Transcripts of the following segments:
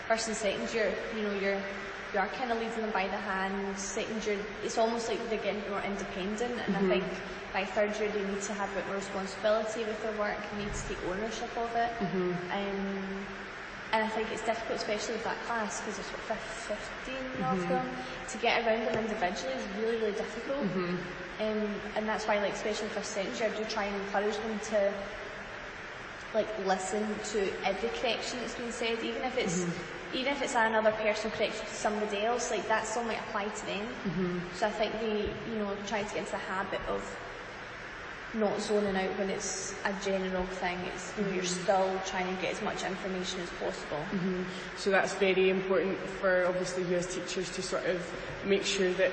first and second year, you are kind of leading them by the hand. Second year, it's almost like they're getting more independent, and I think by third year they need to have a bit more responsibility with their work, they need to take ownership of it. And I think it's difficult, especially with that class, because there's 15 of them, to get around them individually is really, really difficult. And that's why, like, especially for second year, I do try and encourage them to listen to every correction that's been said, even if it's another personal correction to somebody else, like that still might apply to them. So I think they, try to get into the habit of not zoning out when it's a general thing. It's you're still trying to get as much information as possible. So that's very important for obviously you as teachers to sort of make sure that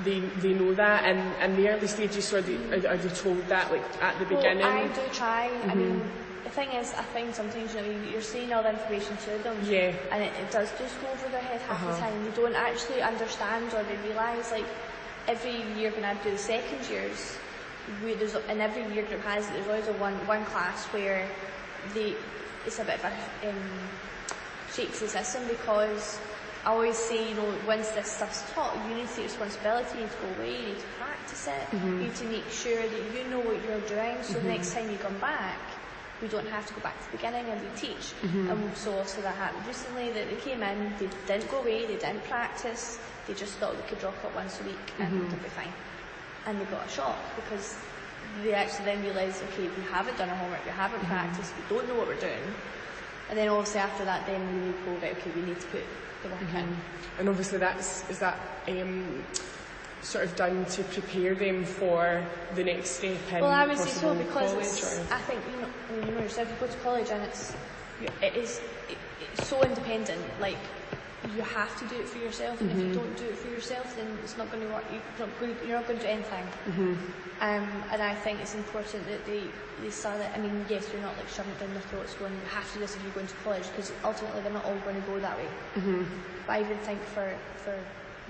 they know that, and the early stages. So are you told that at the beginning? I do try. I mean, the thing is, I think sometimes you're saying all the information to them, and it does just go over their head half the time. They don't actually understand, or they realise, like, every year when I do the second years, and every year group has it, there's always one class where it's a bit of a shakes the system, because I always say, once this stuff's taught, you need to take responsibility, you need to go away, you need to practice it, you need to make sure that you know what you're doing, so the next time you come back, we don't have to go back to the beginning and reteach. And so also that happened recently, that they came in, they didn't go away, they didn't practice, they just thought they could drop it once a week and they'll be fine. And they got a shock, because they actually then realised, okay, we haven't done our homework, we haven't practiced, we don't know what we're doing. And then obviously after that, then we go, right, okay, we need to put the work in. And obviously is that sort of done to prepare them for the next step in Well, I would say so, possible because college, I think, yourself, you go to college and it's so independent, like, you have to do it for yourself, and if you don't do it for yourself, then it's not going to work. You're not going to do anything. And I think it's important that they start it. I mean, yes, you're not like shoving it down their throats going, you have to do this if you're going to college, because ultimately they're not all going to go that way. But I even think for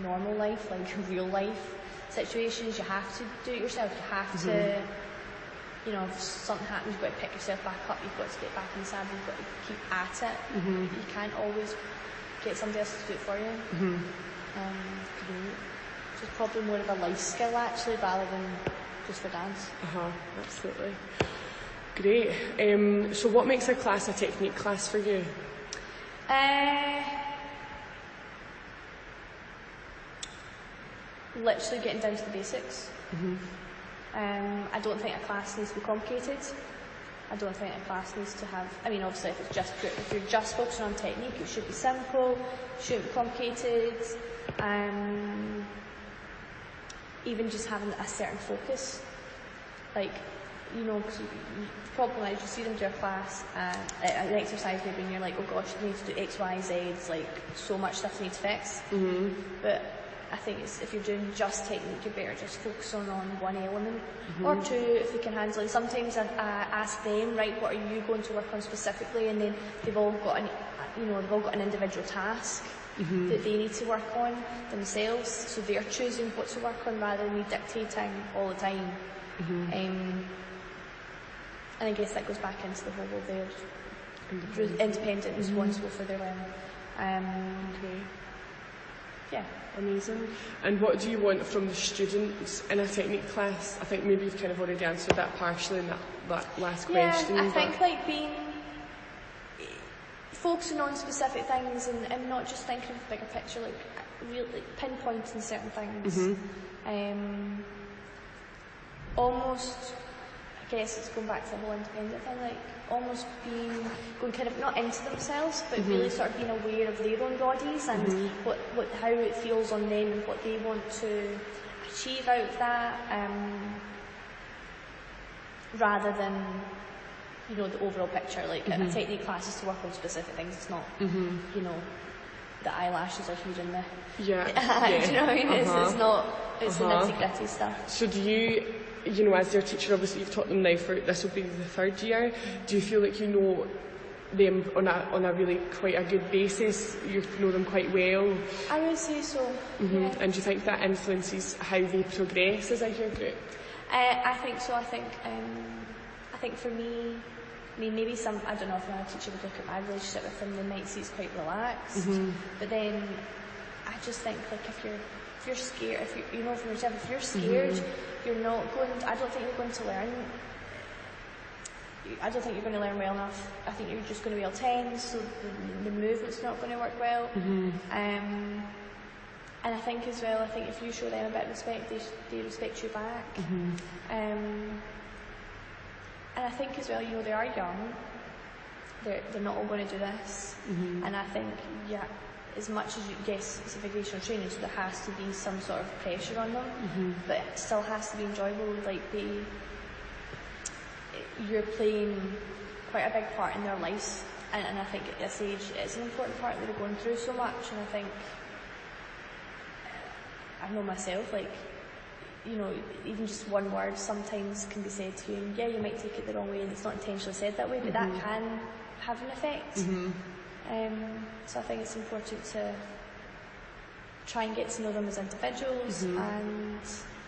normal life, like real life situations, you have to do it yourself. You have to, if something happens, you've got to pick yourself back up, you've got to get back in the saddle, you've got to keep at it. You can't always get somebody else to do it for you. It's probably more of a life skill, actually, rather than just for dance. Absolutely. Great. So what makes a class a technique class for you? Literally getting down to the basics. I don't think a class needs to be complicated. I don't think a class needs to have, I mean, obviously if you're just focusing on technique, it should be simple, it shouldn't be complicated. Even just having a certain focus. Like, because the problem is you see them do a class, an exercise maybe, and you're like, oh gosh, they need to do X, Y, Z, it's like so much stuff they need to fix. But I think if you're doing just technique, you're better just focusing on one element, or two if you can handle it. Sometimes I ask them, right, what are you going to work on specifically, and then they've all got an individual task that they need to work on themselves, so they're choosing what to work on rather than me dictating all the time. And I guess that goes back into the whole of their independent, responsible for their learning. Yeah. Amazing. And what do you want from the students in a technique class? I think maybe you've kind of already answered that partially in that last question. I think focusing on specific things and not just thinking of the bigger picture, like really pinpointing certain things. Almost, I guess it's going back to the whole independent thing, like almost going kind of not into themselves, but really sort of being aware of their own bodies and how it feels on them and what they want to achieve out of that, rather than the overall picture. Like a technique class is to work on specific things. It's not the eyelashes are here and there. Do you know what I mean? It's not. It's the nitty-gritty stuff. So do you as their teacher, obviously you've taught them now for, this will be the third year, do you feel like you know them on a really quite a good basis? You know them quite well? I would say so. And do you think that influences how they progress as a year group? I think so. I think for me, I mean, maybe I don't know if another teacher would look at my relationship with them, they might see it's quite relaxed. But then I just think, like, if you're scared, if you know from yourself, if you're scared, you're not going, I don't think you're going to learn. I don't think you're going to learn well enough. I think you're just going to be all tense, so the movement's not going to work well. And I think as well, I think if you show them a bit of respect, they respect you back. And I think as well, you know, they are young. They're not all going to do this. And I think, yeah, as much as yes, it's a vocational training, so there has to be some sort of pressure on them, but it still has to be enjoyable. Like you're playing quite a big part in their lives, and I think at this age it's an important part that they're going through so much. And I think I know myself, like, you know, even just one word sometimes can be said to you, and yeah, you might take it the wrong way, and it's not intentionally said that way, but that can have an effect. So I think it's important to try and get to know them as individuals and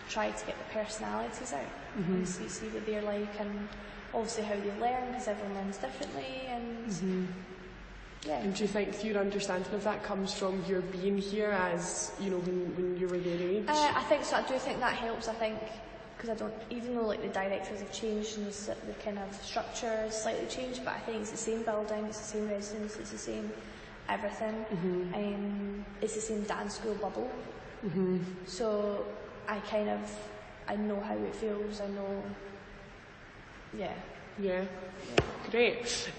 try to get the personalities out and see what they're like, and obviously how they learn, because everyone learns differently. And yeah. And do you think your understanding of that comes from your being here, as you know, when you were their age? I think so. I do think that helps. I think because I don't, even though like the directives have changed and the kind of structure has slightly changed, but I think it's the same building, it's the same residence, it's the same everything. It's the same dance school bubble. So I know how it feels. I know. Yeah. Great.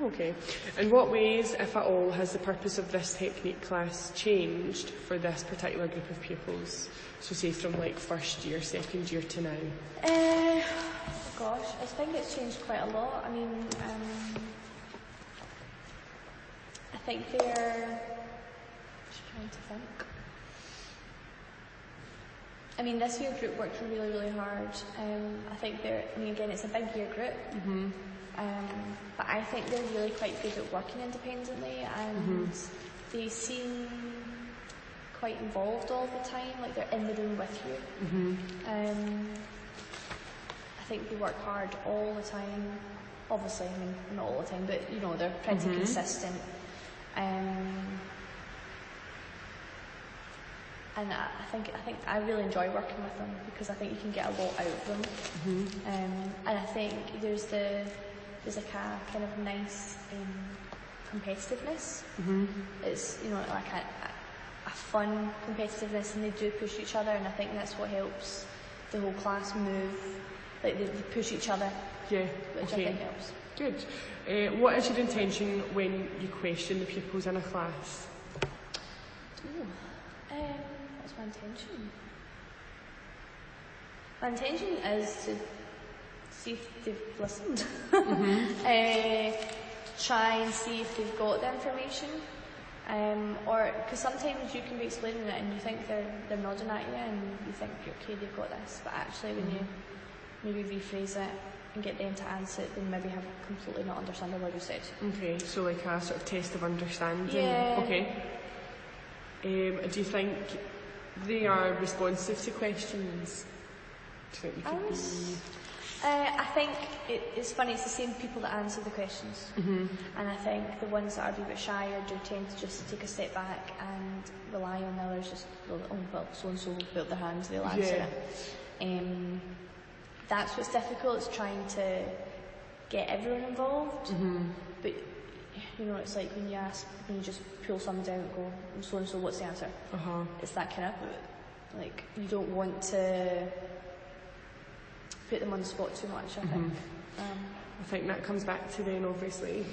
Okay. In what ways, if at all, has the purpose of this technique class changed for this particular group of pupils? So say from like first year, second year to now. Gosh, I think it's changed quite a lot. I mean, I think they're just trying to think. I mean, this year group worked really, really hard. I think again, it's a big year group. But I think they're really quite good at working independently, and they seem quite involved all the time, like they're in the room with you. I think they work hard all the time. Obviously, I mean, not all the time, but you know, they're pretty consistent. And I think I really enjoy working with them, because I think you can get a lot out of them. And I think there's like a kind of nice competitiveness. It's, you know, like a fun competitiveness, and they do push each other, and I think that's what helps the whole class move. Like they push each other. Yeah. Which I think helps. Good. What is your intention when you question the pupils in a class? What's my intention? My intention is to see if they've listened. Try and see if they've got the information. Or because sometimes you can be explaining it and you think they're nodding at you and you think, okay, they've got this, but actually when you maybe rephrase it and get them to answer it, they maybe have completely not understood what you said. Okay, so like a sort of test of understanding. Yeah. Okay. Do you think they are responsive to questions? Do you think they could be... I think it's funny, it's the same people that answer the questions. And I think the ones that are a bit shyer do tend to just take a step back and rely on the others, just, well, so-and-so built their hands, they'll answer it. That's what's difficult, is trying to get everyone involved. But, you know, it's like when you just pull somebody out and go, so-and-so, what's the answer? It's that kind of, like, you don't want to put them on the spot too much, I think. I think that comes back to then obviously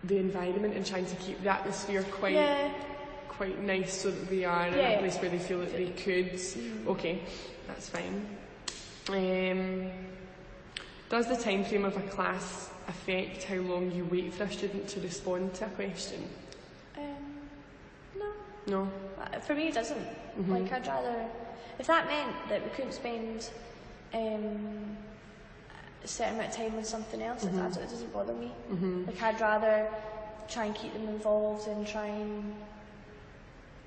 the environment and trying to keep the atmosphere quite nice, so that they are in a place where they feel that they could. Okay, that's fine. Does the time frame of a class affect how long you wait for a student to respond to a question? No. For me, it doesn't. Like, I'd rather, if that meant that we couldn't spend a certain amount of time with something else, it doesn't bother me. Like, I'd rather try and keep them involved and try and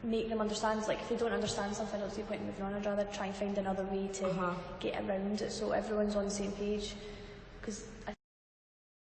make them understand, like if they don't understand something, I don't see the point in moving on. I'd rather try and find another way to get around it so everyone's on the same page, because